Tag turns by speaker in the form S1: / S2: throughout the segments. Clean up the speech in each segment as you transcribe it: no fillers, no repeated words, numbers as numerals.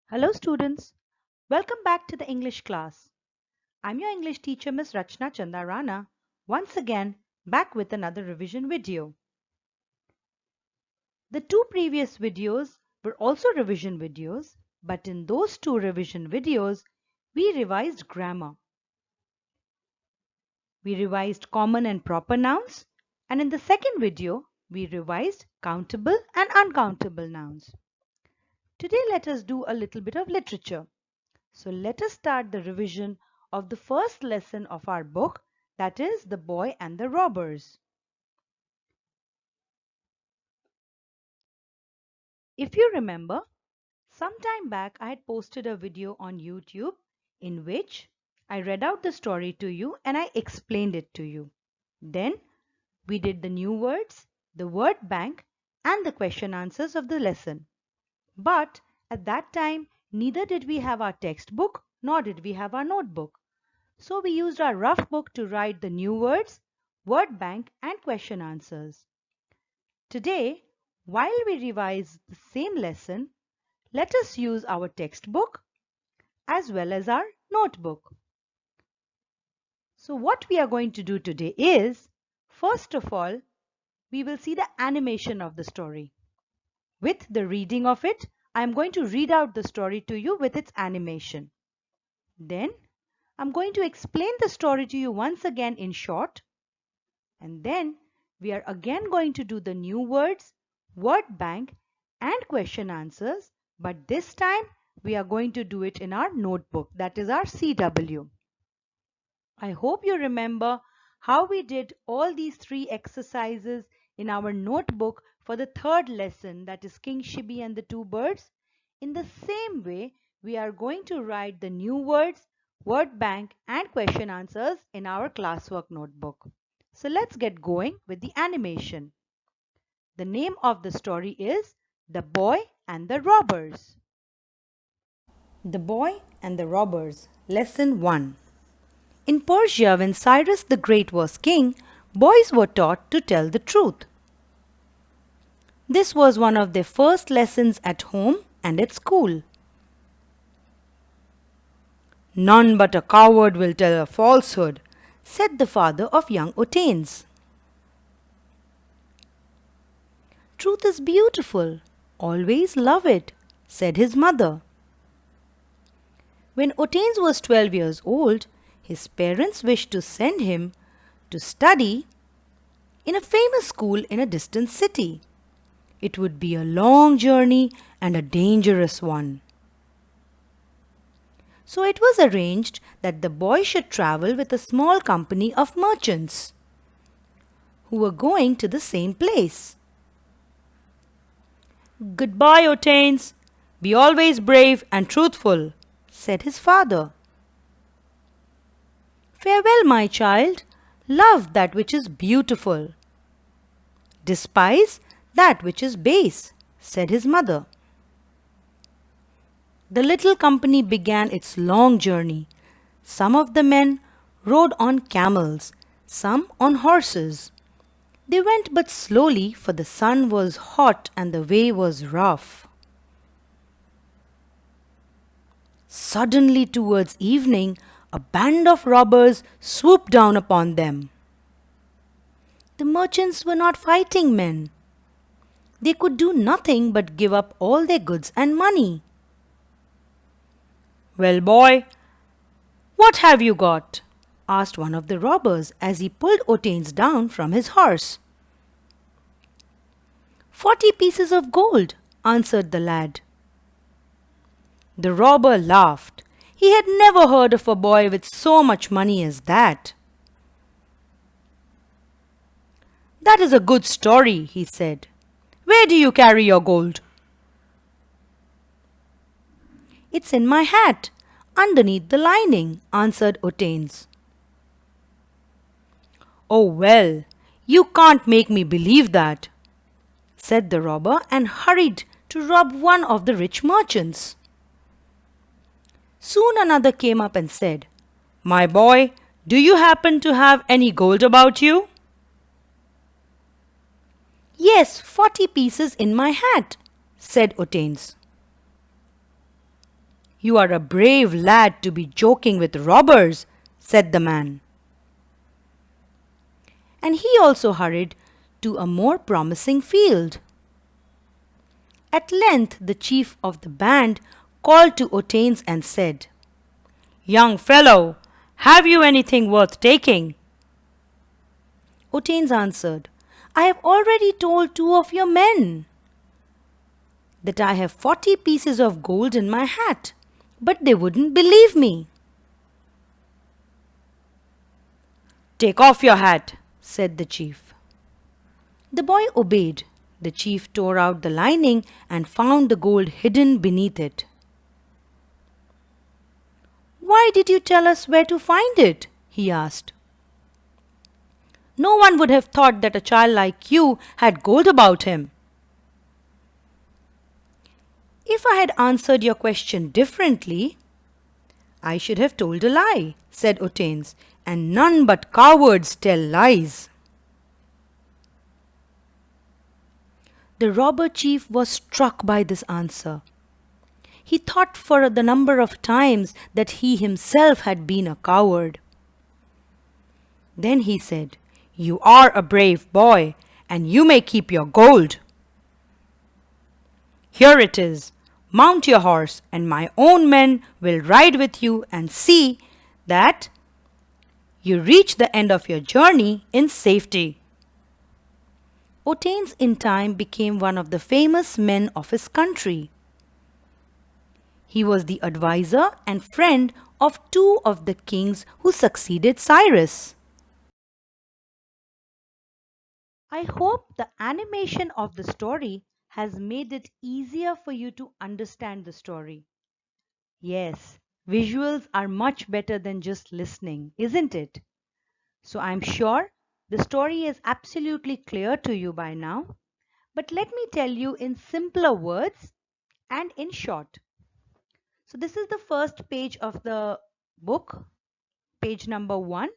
S1: Hello students, welcome back to the English class. I'm your English teacher Miss Rachna Chandarana, once again back with another revision video. The two previous videos were also revision videos, but in those two revision videos, we revised grammar. We revised common and proper nouns, and in the second video, we revised countable and uncountable nouns. Today let us do a little bit of literature. So let us start the revision of the first lesson of our book, that is The Boy and the Robbers. If you remember, some time back I had posted a video on YouTube in which I read out the story to you and I explained it to you. Then we did the new words, the word bank and the question answers of the lesson. But at that time, neither did we have our textbook nor did we have our notebook. So we used our rough book to write the new words, word bank and question answers. Today, while we revise the same lesson, let us use our textbook as well as our notebook. So what we are going to do today is, first of all, we will see the animation of the story. With the reading of it, I am going to read out the story to you with its animation. Then I'm going to explain the story to you once again in short. And then we are again going to do the new words, word bank and question answers. But this time we are going to do it in our notebook, that is our CW. I hope you remember how we did all these three exercises in our notebook for the third lesson, that is King Shibi and the Two Birds. In the same way, we are going to write the new words, word bank and question answers in our classwork notebook. So let's get going with the animation. The name of the story is The Boy and the Robbers. The Boy and the Robbers, Lesson 1. In Persia, when Cyrus the Great was king, boys were taught to tell the truth. This was one of their first lessons at home and at school. None but a coward will tell a falsehood, said the father of young Otanes. Truth is beautiful. Always love it, said his mother. When Otanes was 12 years old, his parents wished to send him to study in a famous school in a distant city. It would be a long journey and a dangerous one. So it was arranged that the boy should travel with a small company of merchants who were going to the same place. Goodbye, Otanes. Be always brave and truthful, said his father. Farewell, my child. Love that which is beautiful. Despise that which is base, said his mother. The little company began its long journey. Some of the men rode on camels, some on horses. They went but slowly, for the sun was hot and the way was rough. Suddenly, towards evening, a band of robbers swooped down upon them. The merchants were not fighting men. They could do nothing but give up all their goods and money. Well, boy, what have you got? Asked one of the robbers as he pulled Otanes down from his horse. 40 pieces of gold, answered the lad. The robber laughed. He had never heard of a boy with so much money as that. That is a good story, he said. Where do you carry your gold? It's in my hat, underneath the lining, answered Otanes. Oh well, you can't make me believe that, said the robber and hurried to rob one of the rich merchants. Soon another came up and said, My boy, do you happen to have any gold about you? Yes, 40 pieces in my hat, said Otanes. "You are a brave lad to be joking with robbers," said the man. And he also hurried to a more promising field. At length the chief of the band called to Otanes and said, "Young fellow, have you anything worth taking?" Otanes answered, "I have already told two of your men that I have 40 pieces of gold in my hat, but they wouldn't believe me." "Take off your hat," said the chief. The boy obeyed. The chief tore out the lining and found the gold hidden beneath it. "Why did you tell us where to find it?" he asked. "No one would have thought that a child like you had gold about him." "If I had answered your question differently, I should have told a lie," said Otanes, "and none but cowards tell lies." The robber chief was struck by this answer. He thought for the number of times that he himself had been a coward. Then he said, "You are a brave boy, and you may keep your gold. Here it is. Mount your horse, and my own men will ride with you and see that you reach the end of your journey in safety." Otanes in time became one of the famous men of his country. He was the advisor and friend of two of the kings who succeeded Cyrus. I hope the animation of the story has made it easier for you to understand the story. Yes, visuals are much better than just listening, isn't it? So I'm sure the story is absolutely clear to you by now. But let me tell you in simpler words and in short. So this is the first page of the book, page number 1,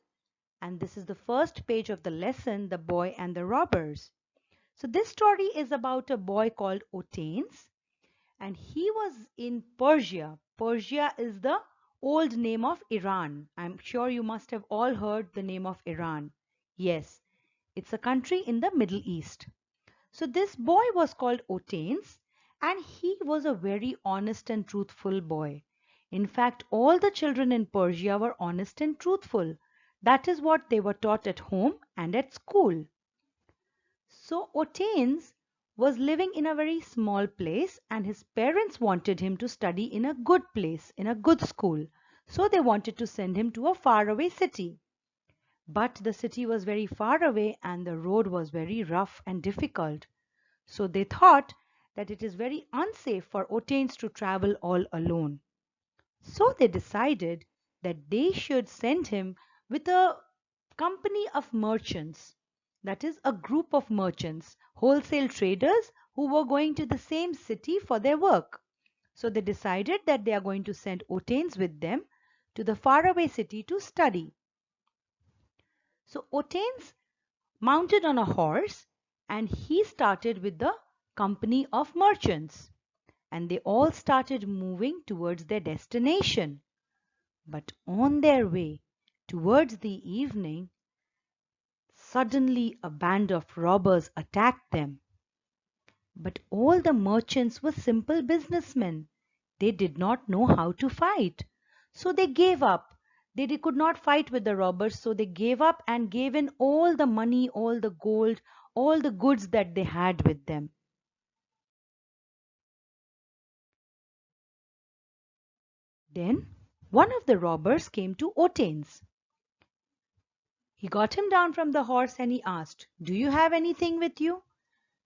S1: and this is the first page of the lesson, The Boy and the Robbers. So this story is about a boy called Otanes, and he was in Persia. Persia is the old name of Iran. I'm sure you must have all heard the name of Iran. Yes, it's a country in the Middle East. So this boy was called Otanes, and he was a very honest and truthful boy. In fact, all the children in Persia were honest and truthful. That is what they were taught at home and at school. So Otanes was living in a very small place, and his parents wanted him to study in a good place, in a good school. So they wanted to send him to a faraway city. But the city was very far away and the road was very rough and difficult. So they thought that it is very unsafe for Otanes to travel all alone. So they decided that they should send him with a company of merchants, that is, a group of merchants, wholesale traders who were going to the same city for their work. So they decided that they are going to send Otanes with them to the faraway city to study. So Otanes mounted on a horse and he started with the company of merchants, and they all started moving towards their destination. But on their way towards the evening, suddenly a band of robbers attacked them. But all the merchants were simple businessmen. They did not know how to fight. So they gave up. They could not fight with the robbers, so they gave up and gave in all the money, all the gold, all the goods that they had with them. Then one of the robbers came to Otanes. He got him down from the horse and he asked, "Do you have anything with you?"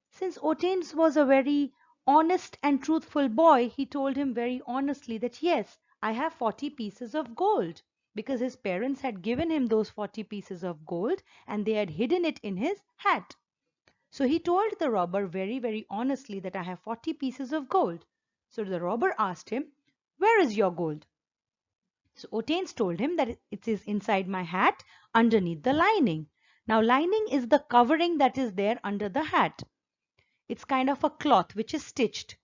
S1: Since Otanes was a very honest and truthful boy, he told him very honestly that yes, I have 40 pieces of gold, because his parents had given him those 40 pieces of gold and they had hidden it in his hat. So he told the robber very, very honestly that I have 40 pieces of gold. So the robber asked him, "Where is your gold?" So Otanes told him that it is inside my hat underneath the lining. Now lining is the covering that is there under the hat. It's kind of a cloth which is stitched.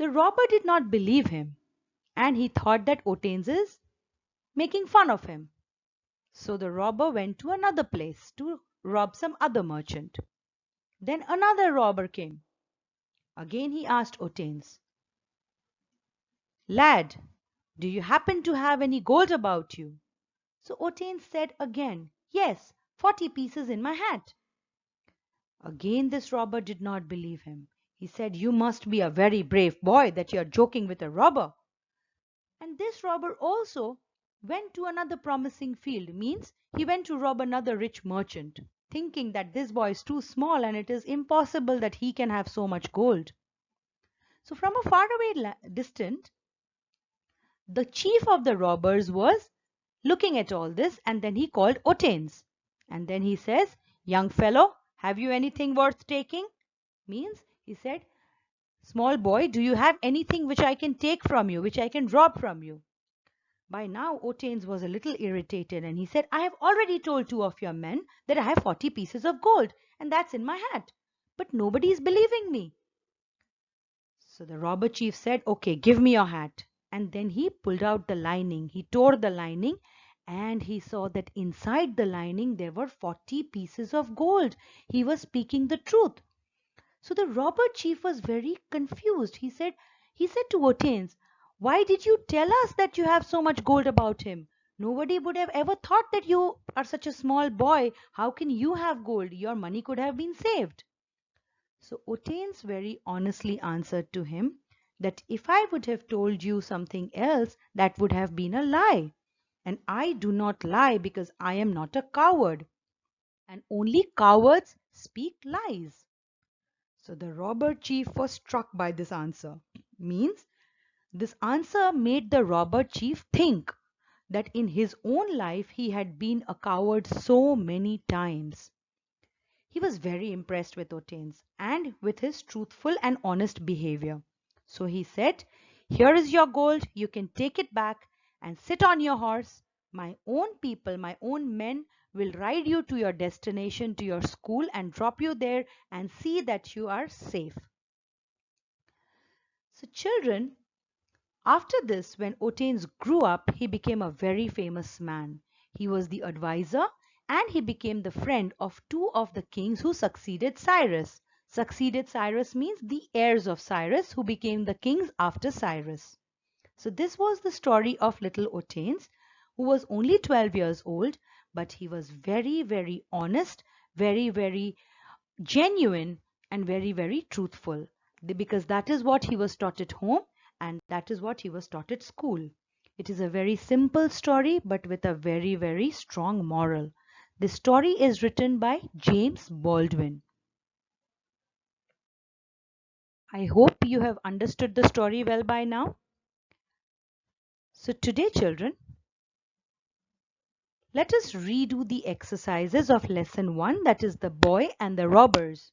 S1: The robber did not believe him, and he thought that Otanes is making fun of him. So the robber went to another place to rob some other merchant. Then another robber came. Again he asked Otanes, "Lad, do you happen to have any gold about you?" So Otanes said again, "Yes, 40 pieces in my hat." Again this robber did not believe him. He said, "You must be a very brave boy that you are joking with a robber." And this robber also went to another promising field, means he went to rob another rich merchant, thinking that this boy is too small and it is impossible that he can have so much gold. So from a faraway distant, the chief of the robbers was looking at all this, and then he called Otanes. And then he says, "Young fellow, have you anything worth taking?" Means he said, "Small boy, do you have anything which I can take from you, which I can rob from you?" By now Otanes was a little irritated, and he said, "I have already told 2 of your men that I have 40 pieces of gold, and that's in my hat. But nobody is believing me." So the robber chief said, "Okay, give me your hat." And then he pulled out the lining. He tore the lining, and he saw that inside the lining there were 40 pieces of gold. He was speaking the truth. So the robber chief was very confused. He said to Otanes, "Why did you tell us that you have so much gold about him? Nobody would have ever thought that you are such a small boy. How can you have gold? Your money could have been saved." So Otanes very honestly answered to him that, "If I would have told you something else, that would have been a lie. And I do not lie because I am not a coward. And only cowards speak lies." So the robber chief was struck by this answer. Means this answer made the robber chief think that in his own life he had been a coward so many times. He was very impressed with Otanes and with his truthful and honest behavior. So he said, "Here is your gold, you can take it back and sit on your horse. My own people, my own men will ride you to your destination, to your school, and drop you there and see that you are safe." So children, after this, when Otanes grew up, he became a very famous man. He was the advisor, and he became the friend of 2 of the kings who succeeded Cyrus. Succeeded Cyrus means the heirs of Cyrus who became the kings after Cyrus. So this was the story of little Otanes, who was only 12 years old, but he was very, very honest, very, very genuine, and very, very truthful, because that is what he was taught at home and that is what he was taught at school. It is a very simple story but with a very, very strong moral. This story is written by James Baldwin. I hope you have understood the story well by now. So today, children, let us redo the exercises of lesson 1, that is the boy and the robbers.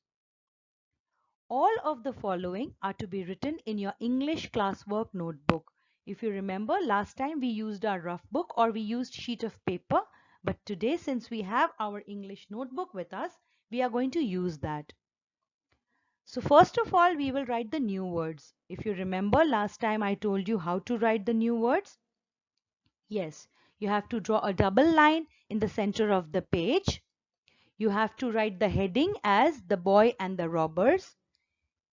S1: All of the following are to be written in your English classwork notebook. If you remember, last time we used our rough book or we used sheet of paper, but today, since we have our English notebook with us, we are going to use that. So first of all, we will write the new words. If you remember, last time I told you how to write the new words. Yes, you have to draw a double line in the center of the page. You have to write the heading as the boy and the robbers.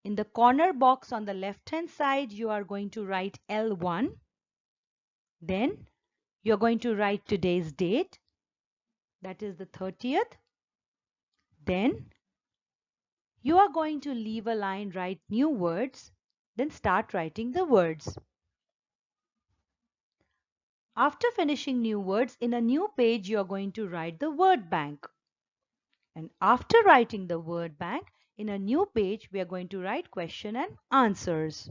S1: In the corner box on the left hand side, you are going to write L1. Then you're going to write today's date, that is the 30th. Then you are going to leave a line, write new words, then start writing the words. After finishing new words, in a new page, you are going to write the word bank. And after writing the word bank, in a new page, we are going to write question and answers.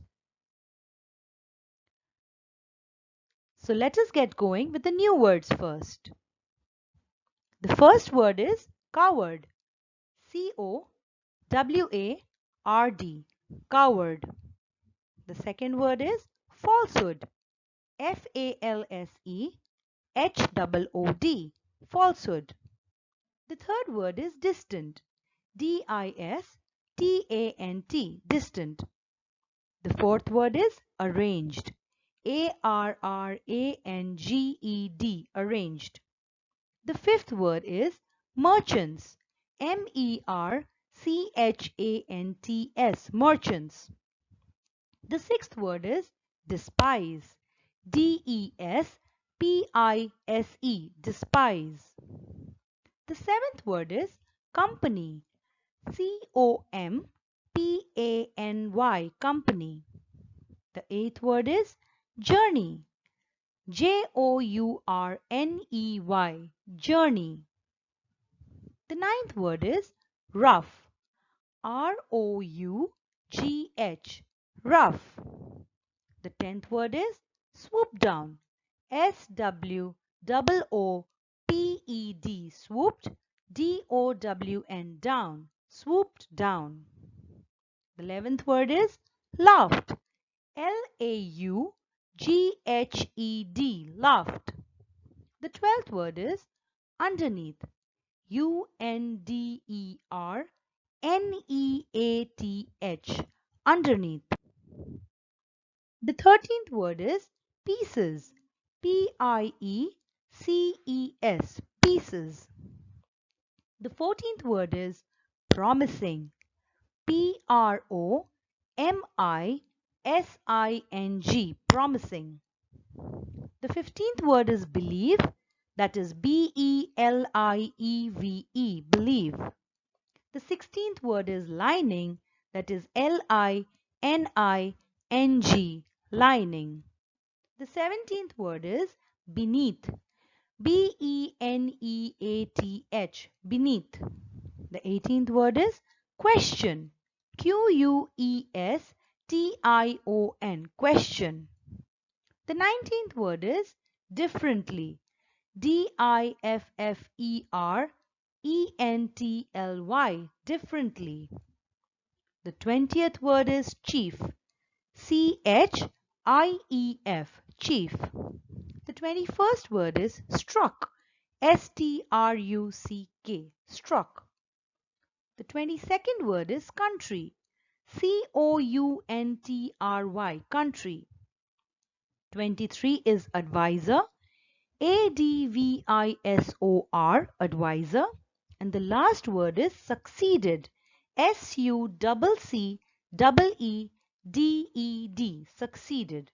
S1: So let us get going with the new words first. The first word is coward. C-O-W-A-R-D. Coward. The second word is falsehood. F-A-L-S-E-H-O-O-D. Falsehood. The third word is distant. D-I-S-T-A-N-T. Distant. The fourth word is arranged. Arranged. Arranged. The fifth word is merchants. Merchants. Merchants. The sixth word is despise. Despise. Despise. The seventh word is company. Company. Company. The eighth word is journey. Journey. Journey. The ninth word is rough. Rough. Rough. The 10th word is swoop down. SWOOPED. Swooped. DOWN. Down. Swooped down. The 11th word is laughed. LAUGHED. Laughed. The 12th word is underneath. UNDERNEATH. Underneath. The 13th word is pieces. PIECES. Pieces. The 14th word is promising. PROMISING. Promising. The 15th word is believe. That is BELIEVE. Believe. The 16th word is lining. That is LINING. Lining. The 17th word is beneath. BENEATH. Beneath. The 18th word is question. QUESTION. Question. The 19th word is differently. DIFFERENTLY. Differently. The 20th word is chief. CHIEF. Chief. The 21st word is struck. STRUCK. Struck. The 22nd word is country. COUNTRY. Country. 23 is advisor. ADVISOR. Advisor. And the last word is succeeded. SUCCEEDED. Succeeded.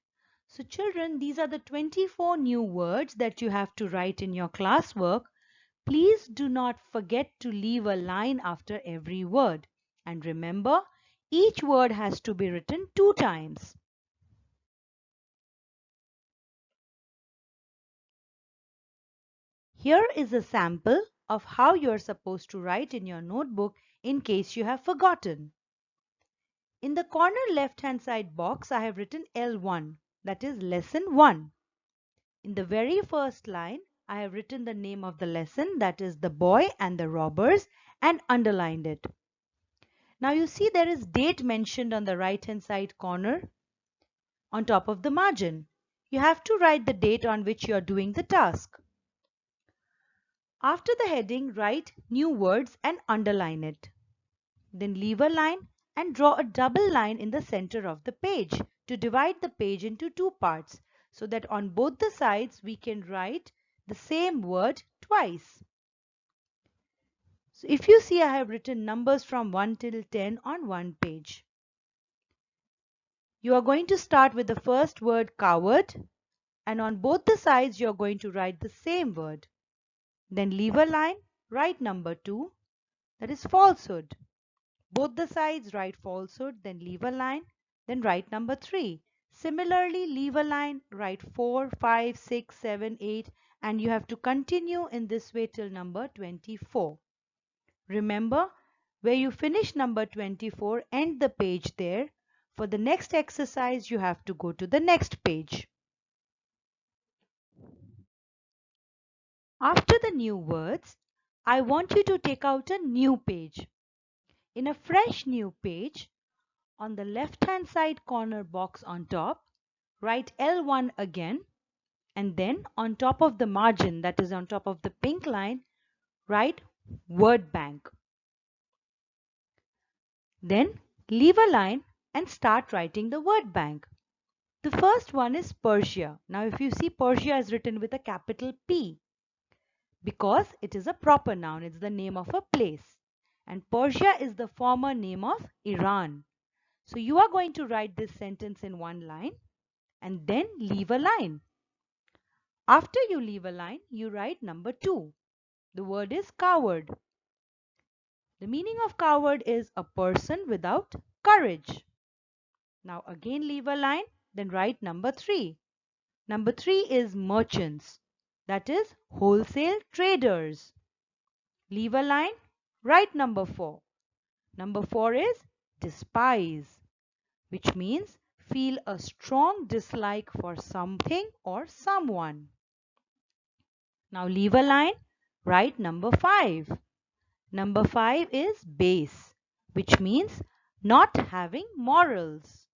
S1: So children, these are the 24 new words that you have to write in your classwork. Please do not forget to leave a line after every word. And remember, each word has to be written 2 times. Here is a sample of how you are supposed to write in your notebook in case you have forgotten. In the corner left hand side box, I have written L1, that is lesson 1. In the very first line, I have written the name of the lesson, that is The Boy and the Robbers, and underlined it. Now you see there is date mentioned on the right hand side corner on top of the margin. You have to write the date on which you are doing the task. After the heading, write new words and underline it. Then leave a line and draw a double line in the center of the page to divide the page into 2 parts so that on both the sides we can write the same word twice. So if you see, I have written numbers from 1 till 10 on one page. You are going to start with the first word coward, and on both the sides you are going to write the same word. Then leave a line, write number 2, that is falsehood. Both the sides write falsehood, then leave a line, then write number 3. Similarly, leave a line, write 4, 5, 6, 7, 8, and you have to continue in this way till number 24. Remember, where you finish number 24, end the page there. For the next exercise, you have to go to the next page. After the new words, I want you to take out a new page. In a fresh new page, on the left hand side corner box on top, write L1 again, and then on top of the margin, that is on top of the pink line, write word bank. Then leave a line, and start writing the word bank. The first one is Persia. Now if you see, Persia is written with a capital P because it is a proper noun. It's the name of a place. And Persia is the former name of Iran. So you are going to write this sentence in one line and then leave a line. After you leave a line, you write number 2. The word is coward. The meaning of coward is a person without courage. Now again leave a line, then write number 3. Number 3 is merchants, that is wholesale traders. Leave a line, write number 4. Number 4 is despise, which means feel a strong dislike for something or someone. Now leave a line, write number 5. Number 5 is base, which means not having morals.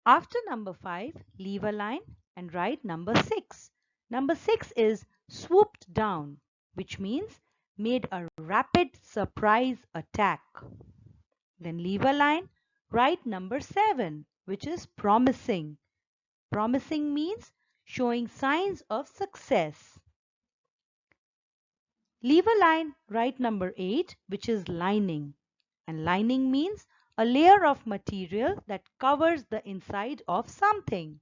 S1: After number 5, leave a line and write number 6. Number 6 is swooped down, which means made a rapid surprise attack. Then leave a line, write number 7, which is promising. Promising means showing signs of success. Leave a line, write number 8, which is lining. And lining means a layer of material that covers the inside of something.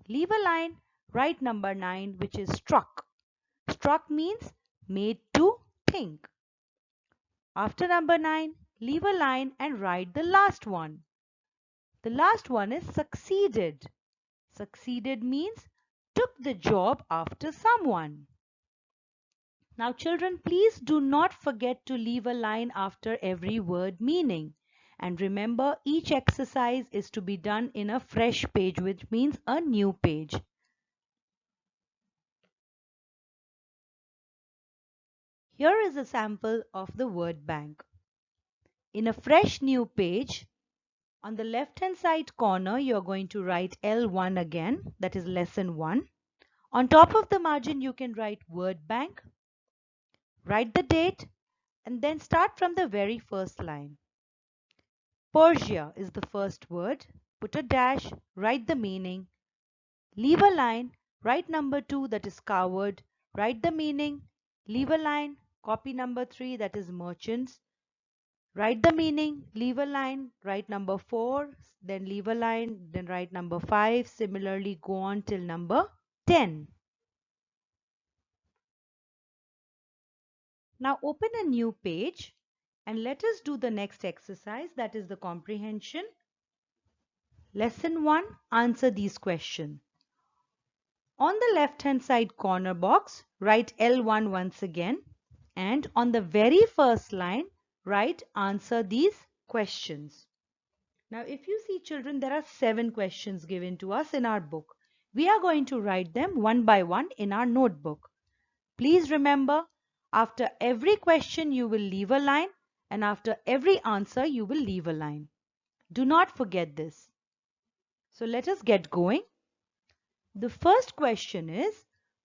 S1: Leave a line, write number 9, which is struck. Struck means made to think. After number 9, leave a line and write the last one. The last one is succeeded. Succeeded means took the job after someone. Now children, please do not forget to leave a line after every word meaning. And remember, each exercise is to be done in a fresh page, which means a new page. Here is a sample of the word bank. In a fresh new page, on the left hand side corner, you are going to write L1 again, that is lesson 1. On top of the margin, you can write word bank, write the date, and then start from the very first line. Persia is the first word. Put a dash, write the meaning. Leave a line, write number 2, that is coward, write the meaning. Leave a line, copy number 3, that is merchants. Write the meaning, leave a line, write number 4, then leave a line, then write number 5. Similarly, go on till number 10. Now open a new page and let us do the next exercise, that is the comprehension. Lesson 1, answer these questions. On the left hand side corner box, write L1 once again, and on the very first line, write answer these questions. Now if you see children, there are 7 questions given to us in our book. We are going to write them one by one in our notebook. Please remember, after every question you will leave a line, and after every answer you will leave a line. Do not forget this. So let us get going. The first question is,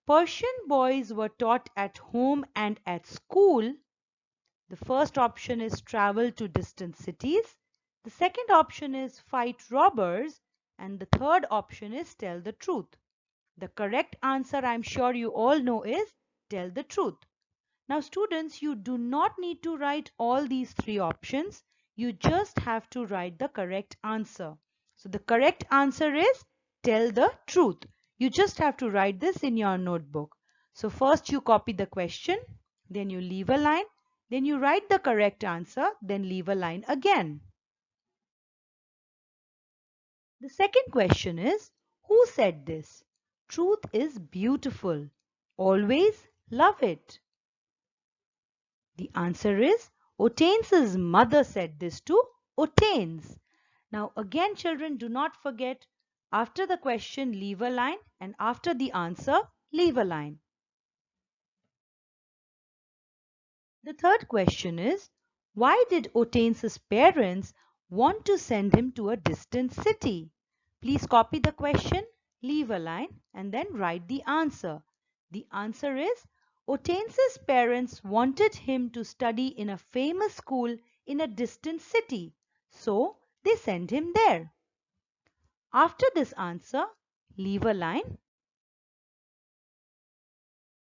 S1: Persian boys were taught at home and at school. The first option is travel to distant cities. The second option is fight robbers. And the third option is tell the truth. The correct answer, I'm sure you all know, is tell the truth. Now students, you do not need to write all these 3 options. You just have to write the correct answer. So the correct answer is tell the truth. You just have to write this in your notebook. So first you copy the question, then you leave a line, then you write the correct answer, then leave a line again. The second question is, who said this? Truth is beautiful. Always love it. The answer is Otanes' mother said this to Otanes. Now again children, do not forget, after the question leave a line and after the answer leave a line. The third question is, why did Otanes' parents want to send him to a distant city? Please copy the question, leave a line and then write the answer. The answer is, Otanes' parents wanted him to study in a famous school in a distant city. So they send him there. After this answer, leave a line.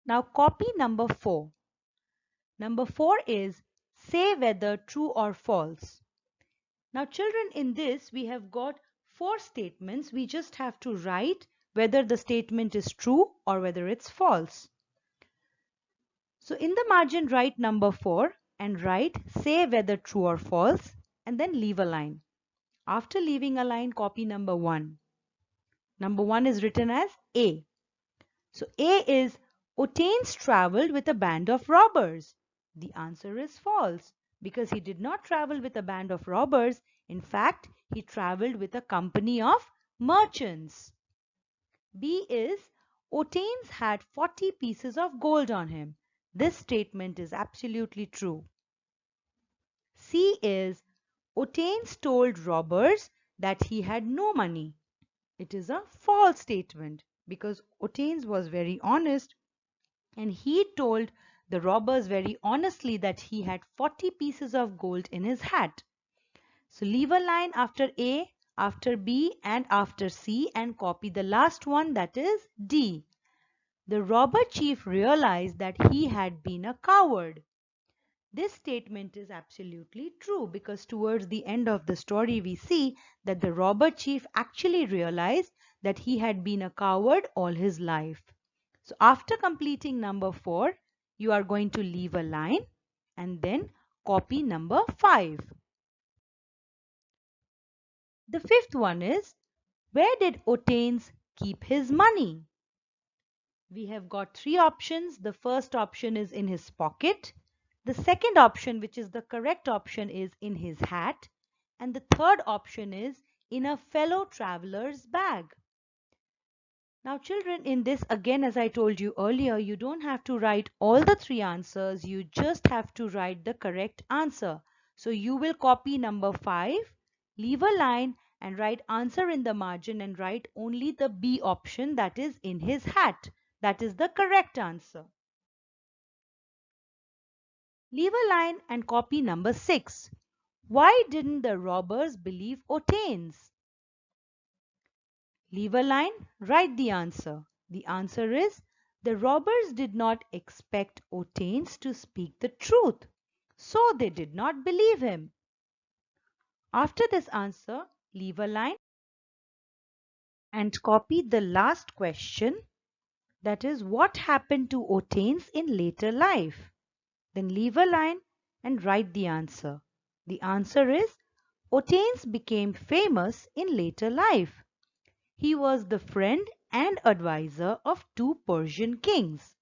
S1: Now copy number 4. Number 4 is say whether true or false. Now children, in this we have got 4 statements. We just have to write whether the statement is true or whether it's false. So in the margin write number 4 and write say whether true or false and then leave a line. After leaving a line, copy number 1. Number 1 is written as A. So A is Otanes traveled with a band of robbers. The answer is false because he did not travel with a band of robbers. In fact, he traveled with a company of merchants. B is Otanes had 40 pieces of gold on him. This statement is absolutely true. C is Otanes told robbers that he had no money. It is a false statement because Otanes was very honest and he told the robbers very honestly that he had 40 pieces of gold in his hat. So leave a line after A, after B and after C and copy the last one, that is D. The robber chief realized that he had been a coward. This statement is absolutely true because towards the end of the story we see that the robber chief actually realized that he had been a coward all his life. So after completing number 4, you are going to leave a line and then copy number 5. The fifth one is, where did Otanes keep his money? We have got 3 options. The first option is in his pocket. The second option, which is the correct option, is in his hat. And the third option is in a fellow traveler's bag. Now children, in this again, as I told you earlier, you don't have to write all the 3 answers. You just have to write the correct answer. So you will copy number 5, leave a line and write answer in the margin and write only the B option, that is in his hat. That is the correct answer. Leave a line and copy number 6. Why didn't the robbers believe Otanes? Leave a line, write the answer. The answer is, the robbers did not expect Otanes to speak the truth, so they did not believe him. After this answer, leave a line and copy the last question, that is, what happened to Otanes in later life? Then leave a line and write the answer. The answer is, Otanes became famous in later life. He was the friend and advisor of 2 Persian kings.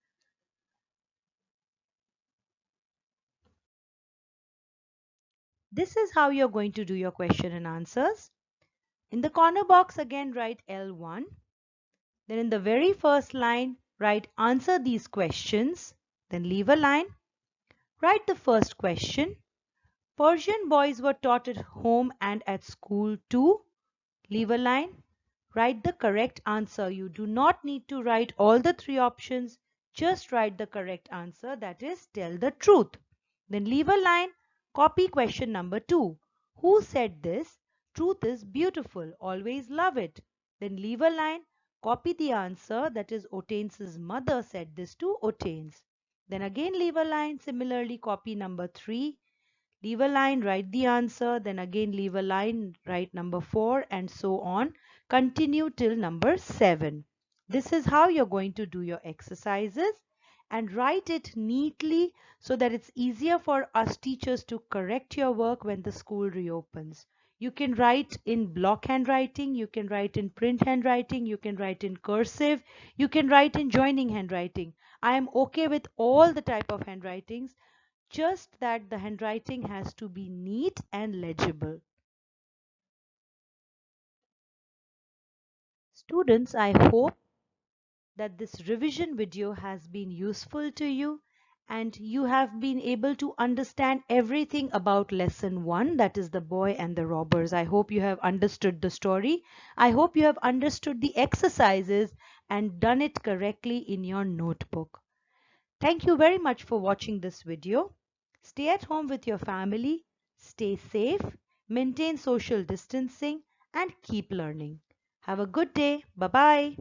S1: This is how you're going to do your question and answers. In the corner box again write L1. Then in the very first line write answer these questions. Then leave a line. Write the first question. Persian boys were taught at home and at school too. Leave a line. Write the correct answer. You do not need to write all the 3 options. Just write the correct answer, that is, tell the truth. Then leave a line. Copy question number 2. Who said this? Truth is beautiful. Always love it. Then leave a line. Copy the answer, that is, Otanes' mother said this to Otanes. Then again leave a line. Similarly, copy number 3. Leave a line, write the answer, then again leave a line, write number 4 and so on. Continue till number 7. This is how you're going to do your exercises and write it neatly so that it's easier for us teachers to correct your work when the school reopens. You can write in block handwriting, you can write in print handwriting, you can write in cursive, you can write in joining handwriting. I am okay with all the type of handwritings, just that the handwriting has to be neat and legible. Students, I hope that this revision video has been useful to you and you have been able to understand everything about lesson 1, that is the boy and the robbers. I hope you have understood the story. I hope you have understood the exercises and done it correctly in your notebook. Thank you very much for watching this video. Stay at home with your family. Stay safe, maintain social distancing, and keep learning. Have a good day. Bye bye.